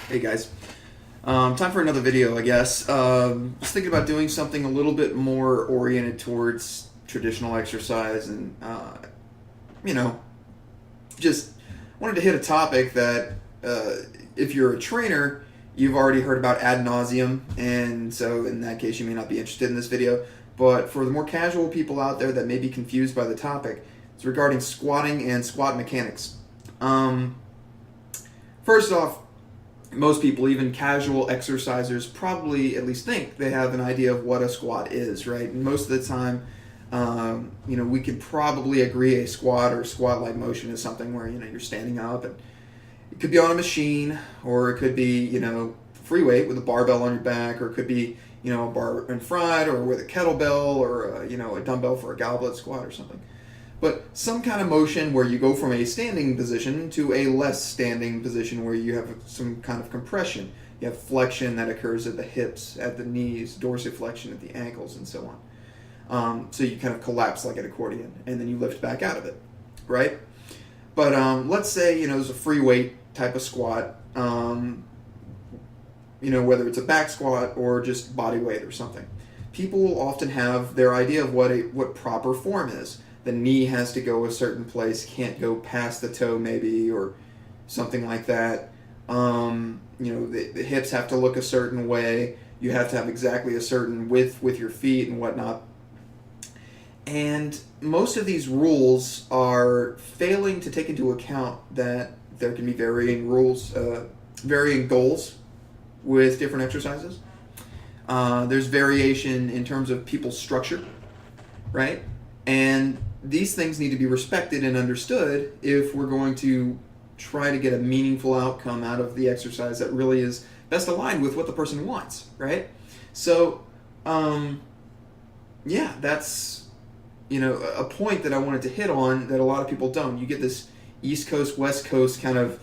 Hey guys, time for another video, I guess. Just thinking about doing something a little bit more oriented towards traditional exercise, and you know, just wanted to hit a topic that if you're a trainer, you've already heard about ad nauseum, and so in that case, you may not be interested in this video. But for the more casual people out there that may be confused by the topic, it's regarding squatting and squat mechanics. First off, most people, even casual exercisers, probably at least think they have an idea of what a squat is, right? And most of the time, we could probably agree a squat or squat-like motion is something where, you're standing up, and it could be on a machine, or it could be, free weight with a barbell on your back, or it could be, a bar in front, or with a kettlebell, or, a dumbbell for a goblet squat or something. But some kind of motion where you go from a standing position to a less standing position where you have some kind of compression. You have flexion that occurs at the hips, at the knees, dorsiflexion at the ankles, and so on. So you kind of collapse like an accordion, and then you lift back out of it, right? But let's say, there's a free weight type of squat, whether it's a back squat or just body weight or something. People will often have their idea of what proper form is. The knee has to go a certain place, can't go past the toe maybe, or something like that. The hips have to look a certain way. You have to have exactly a certain width with your feet and whatnot. And most of these rules are failing to take into account that there can be varying goals with different exercises. There's variation in terms of people's structure, right? And these things need to be respected and understood if we're going to try to get a meaningful outcome out of the exercise that really is best aligned with what the person wants, right? So, that's, a point that I wanted to hit on that a lot of people don't. You get this East Coast, West Coast kind of,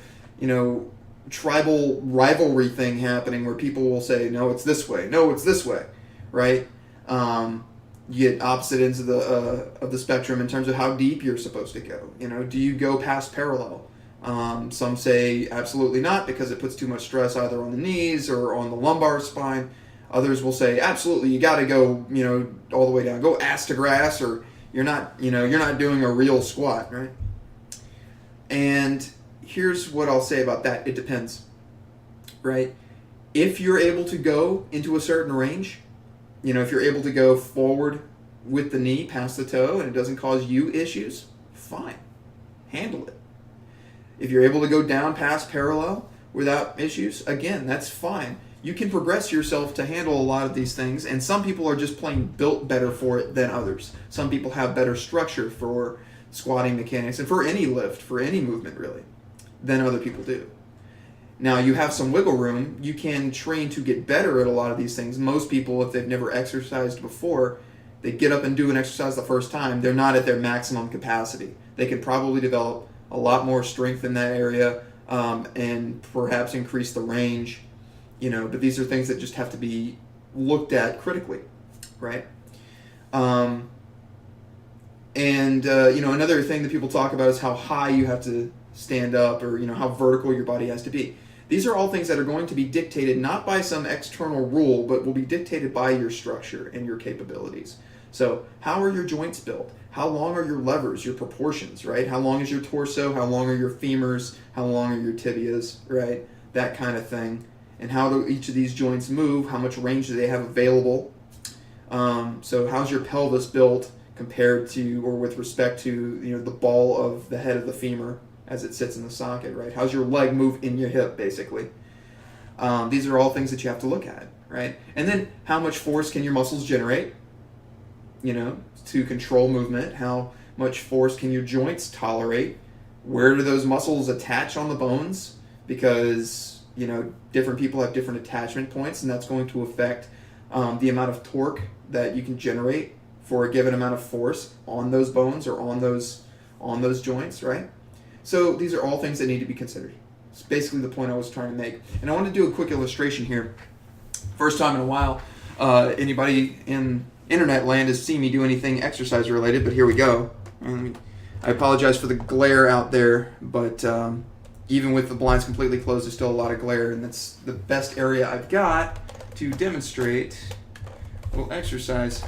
tribal rivalry thing happening where people will say, no, it's this way, no, it's this way, right? You get opposite ends of the spectrum in terms of how deep you're supposed to go. Do you go past parallel? Some say absolutely not because it puts too much stress either on the knees or on the lumbar spine. Others will say absolutely, you got to go, all the way down. Go ass to grass, or you're not doing a real squat, right? And here's what I'll say about that. It depends, right? If you're able to go into a certain range, if you're able to go forward with the knee past the toe and it doesn't cause you issues, fine. Handle it. If you're able to go down past parallel without issues, again, that's fine. You can progress yourself to handle a lot of these things, and some people are just plain built better for it than others. Some people have better structure for squatting mechanics and for any lift, for any movement really, than other people do. Now, you have some wiggle room. You can train to get better at a lot of these things. Most people, if they've never exercised before, they get up and do an exercise the first time, they're not at their maximum capacity. They could probably develop a lot more strength in that area and perhaps increase the range, but these are things that just have to be looked at critically, right? Another thing that people talk about is how high you have to stand up, or how vertical your body has to be. These are all things that are going to be dictated not by some external rule, but will be dictated by your structure and your capabilities. So how are your joints built? How long are your levers, your proportions, right? How long is your torso? How long are your femurs? How long are your tibias, right? That kind of thing. And how do each of these joints move? How much range do they have available? So how's your pelvis built compared to, or with respect to, the ball of the head of the femur as it sits in the socket, right? How's your leg move in your hip, basically? These are all things that you have to look at, right? And then how much force can your muscles generate, to control movement? How much force can your joints tolerate? Where do those muscles attach on the bones? Because, different people have different attachment points, and that's going to affect the amount of torque that you can generate for a given amount of force on those bones or on those joints, right? So these are all things that need to be considered. It's basically the point I was trying to make. And I want to do a quick illustration here. First time in a while anybody in internet land has seen me do anything exercise related, but here we go. I apologize for the glare out there, but even with the blinds completely closed, there's still a lot of glare, and that's the best area I've got to demonstrate a little exercise.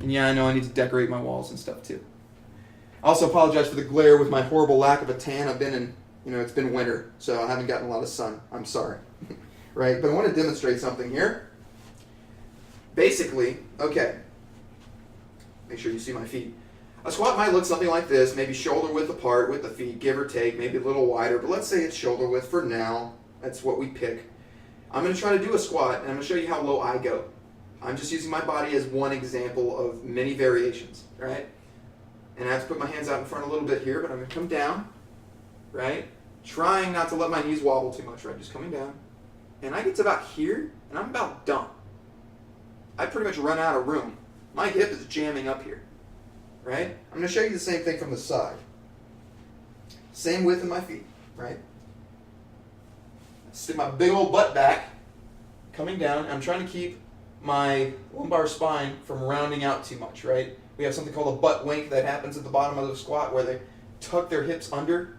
And yeah, I know I need to decorate my walls and stuff too. I also apologize for the glare with my horrible lack of a tan. I've been in, it's been winter, so I haven't gotten a lot of sun. I'm sorry. Right? But I want to demonstrate something here. Basically, okay, make sure you see my feet. A squat might look something like this, maybe shoulder width apart with the feet, give or take, maybe a little wider, but let's say it's shoulder width for now. That's what we pick. I'm going to try to do a squat, and I'm going to show you how low I go. I'm just using my body as one example of many variations, right? And I have to put my hands out in front a little bit here, but I'm going to come down, right? Trying not to let my knees wobble too much, right? Just coming down. And I get to about here, and I'm about done. I pretty much run out of room. My hip is jamming up here, right? I'm going to show you the same thing from the side. Same width in my feet, right? Stick my big old butt back, coming down. I'm trying to keep my lumbar spine from rounding out too much, right? We have something called a butt wink that happens at the bottom of the squat where they tuck their hips under.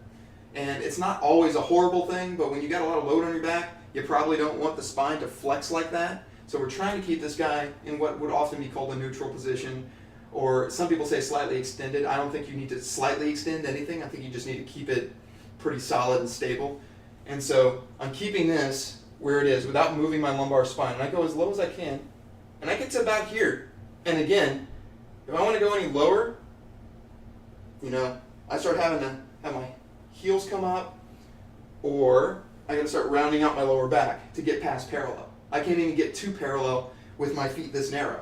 And it's not always a horrible thing, but when you got a lot of load on your back, you probably don't want the spine to flex like that. So we're trying to keep this guy in what would often be called a neutral position, or some people say slightly extended. I don't think you need to slightly extend anything. I think you just need to keep it pretty solid and stable. And so I'm keeping this where it is without moving my lumbar spine. And I go as low as I can, and I get to about here. And again, if I want to go any lower, I start having to have my heels come up, or I got to start rounding out my lower back to get past parallel. I can't even get too parallel with my feet this narrow.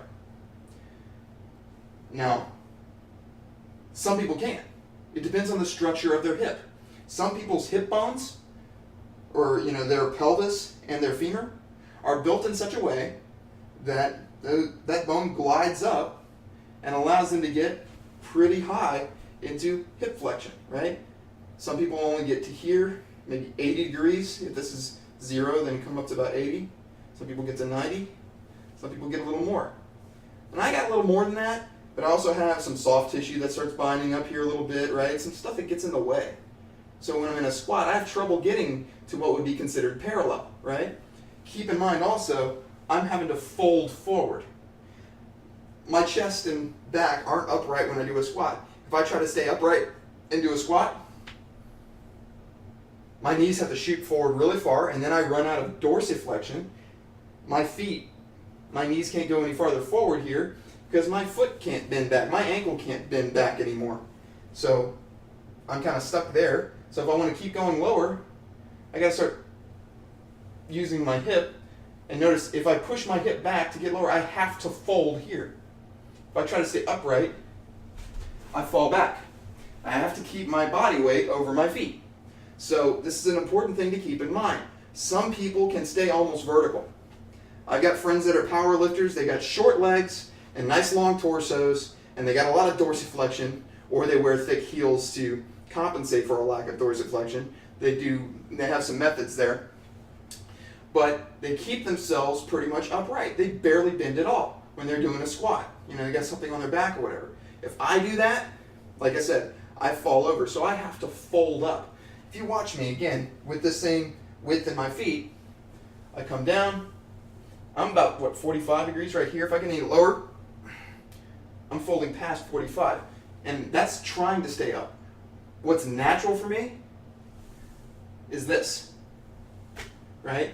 Now, some people can. It depends on the structure of their hip. Some people's hip bones, or their pelvis and their femur, are built in such a way that that bone glides up and allows them to get pretty high into hip flexion, right? Some people only get to here, maybe 80 degrees. If this is 0, then come up to about 80. Some people get to 90. Some people get a little more. And I got a little more than that, but I also have some soft tissue that starts binding up here a little bit, right? Some stuff that gets in the way. So when I'm in a squat, I have trouble getting to what would be considered parallel, right? Keep in mind also, I'm having to fold forward. My chest and back aren't upright when I do a squat. If I try to stay upright and do a squat, my knees have to shoot forward really far, and then I run out of dorsiflexion. My knees can't go any farther forward here because my foot can't bend back. My ankle can't bend back anymore. So I'm kind of stuck there. So if I want to keep going lower, I got to start using my hip. And notice, if I push my hip back to get lower, I have to fold here. If I try to stay upright, I fall back. I have to keep my body weight over my feet. So this is an important thing to keep in mind. Some people can stay almost vertical. I've got friends that are power lifters. They got short legs and nice long torsos, and they got a lot of dorsiflexion, or they wear thick heels to compensate for a lack of dorsiflexion. They have some methods there. But they keep themselves pretty much upright. They barely bend at all when they're doing a squat. They got something on their back or whatever. If I do that, like I said, I fall over. So I have to fold up. If you watch me, again, with the same width in my feet, I come down. I'm about, 45 degrees right here. If I can get lower, I'm folding past 45. And that's trying to stay up. What's natural for me is this, right?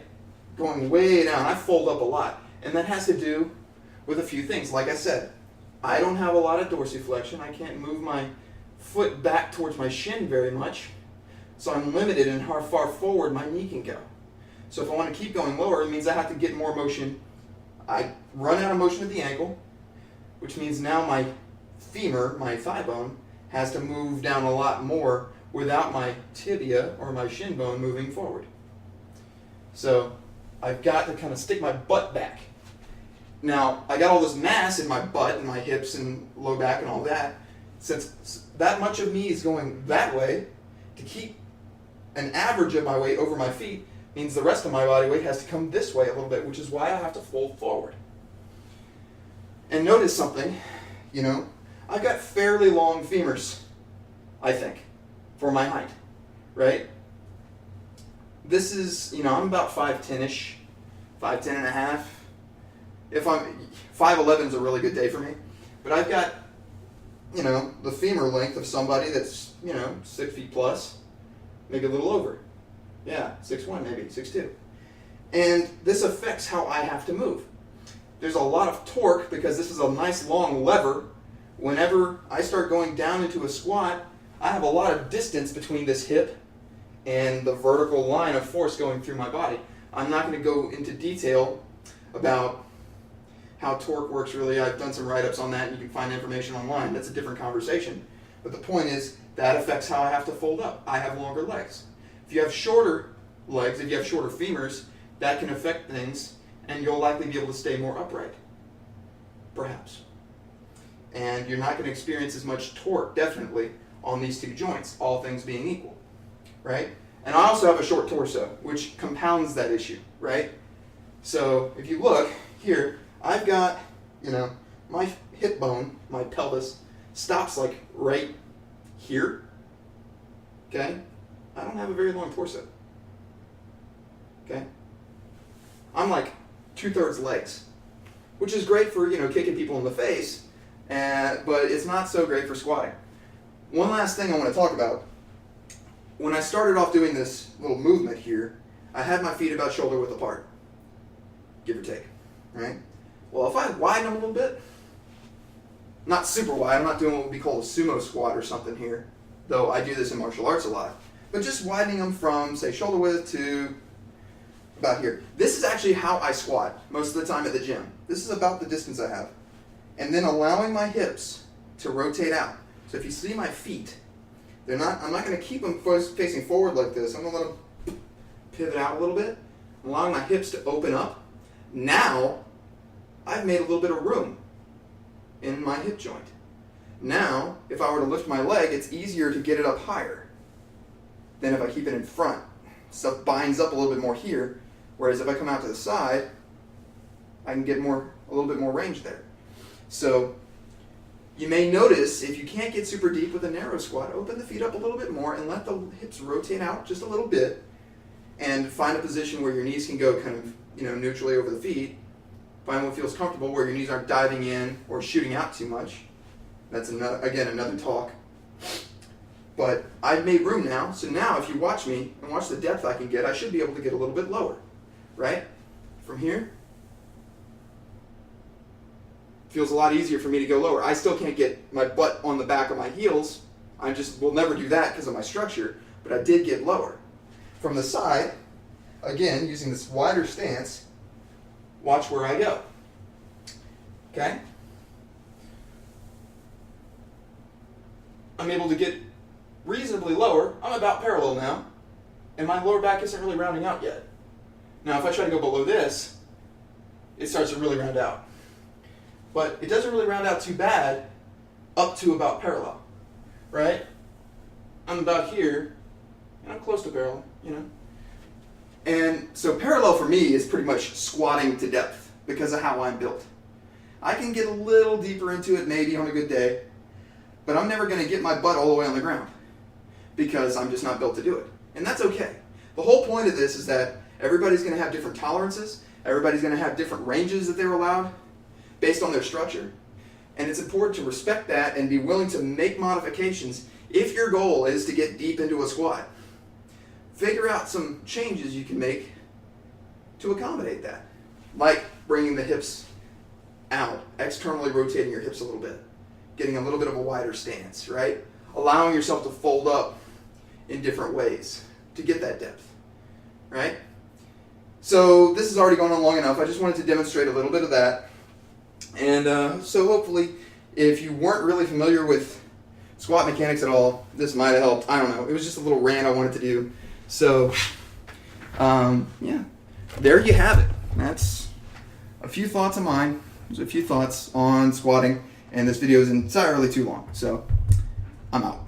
Going way down. I fold up a lot. And that has to do with a few things. Like I said, I don't have a lot of dorsiflexion. I can't move my foot back towards my shin very much. So I'm limited in how far forward my knee can go. So if I want to keep going lower, it means I have to get more motion. I run out of motion at the ankle, which means now my femur, my thigh bone, has to move down a lot more without my tibia or my shin bone moving forward. So I've got to kind of stick my butt back. Now, I got all this mass in my butt and my hips and low back and all that. Since that much of me is going that way, to keep an average of my weight over my feet means the rest of my body weight has to come this way a little bit, which is why I have to fold forward. And notice something, I've got fairly long femurs, I think, for my height, right? this is, I'm about 5'10"-ish, 5'10" and a half. If I'm 5'11" is a really good day for me, but I've got, the femur length of somebody that's, 6 feet plus, maybe a little over. Yeah, 6'1", maybe 6'2". And this affects how I have to move. There's a lot of torque because this is a nice long lever. Whenever I start going down into a squat, I have a lot of distance between this hip and the vertical line of force going through my body. I'm not going to go into detail about how torque works really. I've done some write-ups on that and you can find information online. That's a different conversation. But the point is, that affects how I have to fold up. I have longer legs. If you have shorter legs, if you have shorter femurs, that can affect things and you'll likely be able to stay more upright. Perhaps. And you're not going to experience as much torque, definitely, on these two joints, all things being equal, right? And I also have a short torso, which compounds that issue, right? So if you look here, I've got, my hip bone, my pelvis, stops like right here, okay? I don't have a very long torso, okay? I'm like 2/3 legs, which is great for, kicking people in the face, but it's not so great for squatting. One last thing I want to talk about. When I started off doing this little movement here, I had my feet about shoulder width apart, give or take, right? Well, if I widen them a little bit, not super wide, I'm not doing what would be called a sumo squat or something here, though I do this in martial arts a lot, but just widening them from, say, shoulder width to about here. This is actually how I squat most of the time at the gym. This is about the distance I have. And then allowing my hips to rotate out. So if you see my feet, I'm not going to keep them facing forward like this. I'm going to let them pivot out a little bit, allowing my hips to open up. Now, I've made a little bit of room in my hip joint. Now, if I were to lift my leg, it's easier to get it up higher than if I keep it in front. Stuff binds up a little bit more here, whereas if I come out to the side, I can get a little bit more range there. So you may notice if you can't get super deep with a narrow squat, open the feet up a little bit more and let the hips rotate out just a little bit and find a position where your knees can go kind of, neutrally over the feet. Find what feels comfortable where your knees aren't diving in or shooting out too much. That's another talk. But I've made room now, so now if you watch me and watch the depth I can get, I should be able to get a little bit lower, right? From here, feels a lot easier for me to go lower. I still can't get my butt on the back of my heels. Will never do that because of my structure, but I did get lower. From the side, again, using this wider stance, watch where I go, okay? I'm able to get reasonably lower. I'm about parallel now, and my lower back isn't really rounding out yet. Now, if I try to go below this, it starts to really round out. But it doesn't really round out too bad up to about parallel, right? I'm about here, and I'm close to parallel, And so parallel for me is pretty much squatting to depth because of how I'm built. I can get a little deeper into it maybe on a good day, but I'm never going to get my butt all the way on the ground because I'm just not built to do it. And that's okay. The whole point of this is that everybody's going to have different tolerances. Everybody's going to have different ranges that they're allowed based on their structure. And it's important to respect that and be willing to make modifications if your goal is to get deep into a squat. Figure out some changes you can make to accommodate that. Like bringing the hips out, externally rotating your hips a little bit, getting a little bit of a wider stance, right? Allowing yourself to fold up in different ways to get that depth, right? So this has already gone on long enough. I just wanted to demonstrate a little bit of that. And so hopefully, if you weren't really familiar with squat mechanics at all, this might have helped. I don't know. It was just a little rant I wanted to do. So, yeah, there you have it. That's a few thoughts of mine. There's a few thoughts on squatting, and this video is entirely too long. So, I'm out.